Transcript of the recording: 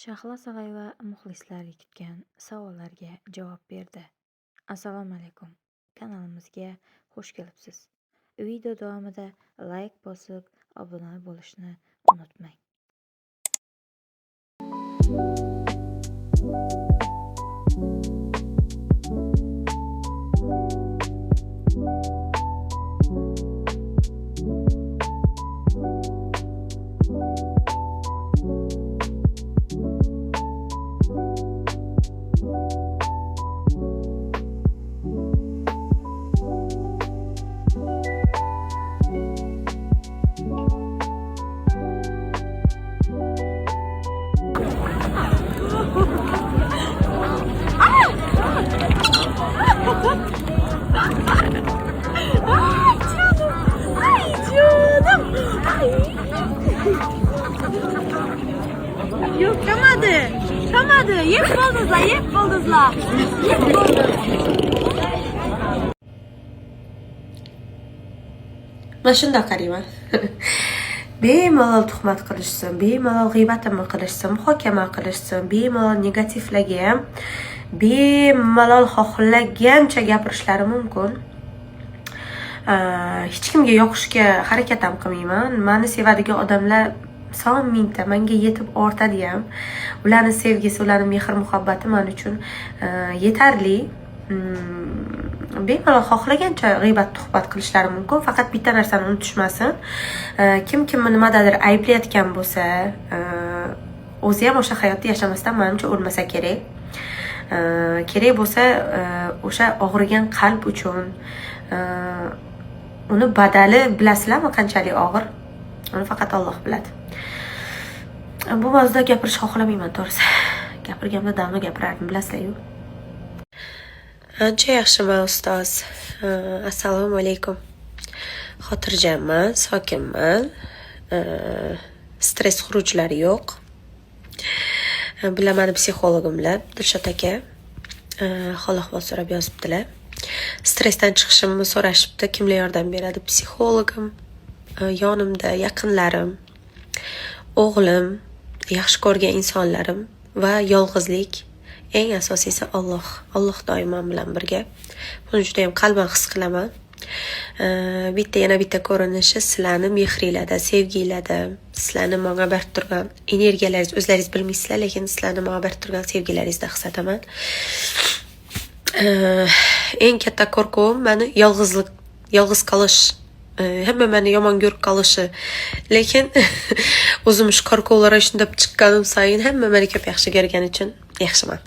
Shahlo Sag'ayeva muxlislari kutgan savollarga javob berdi. Assalomu alaykum. Kanalimizga xush kelibsiz. Video davomida like bosib, obuna bo'lishni unutmang. Yok kamadı. Yep bolduzlar. Mana shunday qarayman. Bemalol tuhmat qilishsin, bemalol g'iybatini qilishsin, muhokama qilishsin, bemalol negativlarga ham bemalol xohlagancha gapirishlari mumkin. Hech kimga yoqishga harakat ham qilmayman. Meni sevadigan odamlar son mingta menga yetib ortadi ham. Ularning sevgisi, ularning mehr muhabbati men uchun yetarli. Bemalol xohlagancha g'iybat tuhmat qilishlari mumkin. Faqat bitta narsani unutishmasin. Kimni nimadadir ayblayotgan bo'lsa, o'zi ham o'sha hayotni yashamasdan menimcha o'lmasa kerak. Kerak bo'lsa, o'sha og'rigan qalb uchun uni badali bilasizlarmi qanchalik og'ir? Uni faqat Alloh biladi. Bu mavzuda gapirish xohlamayman to'g'risi. Gapirganimda davno gapirardim, bilasizlar-ku. Ancha yaxshiman ustoz. Assalomu alaykum. Xotirjamman, sokinman. Stress xurujlari yo'q. Bular meni psixologimlar, Dilshod aka. Hol-ahvol so'rab yozibdilar. Stressdan chiqishimni so'rashibdi. Kimlar yordam beradi? Psixologim, yonimda yaqinlarim, o'g'lim, yaxshi ko'rgan insonlarim va yolg'izlik. Eng asosiysi Alloh. Alloh doimo bilan birga. Buni juda ham qalban his qilaman. Yana bitta ko'rinishi sizlarni mehringlarda, sevgilarda, sizlarni menga berib turgan energiyalaringiz, o'zlaringiz bilmaysizlar, lekin sizlarni menga berib turgan sevgilaringizda his etaman. Eng katta qo'rquvim meni yolg'iz qolish. Hamma meni yomon ko'rib qolishi. Lekin o'zim shu qo'rquvlarga shunday chiqqanim sayin hamma meni ko'p yaxshi ko'rgani uchun yaxshiman.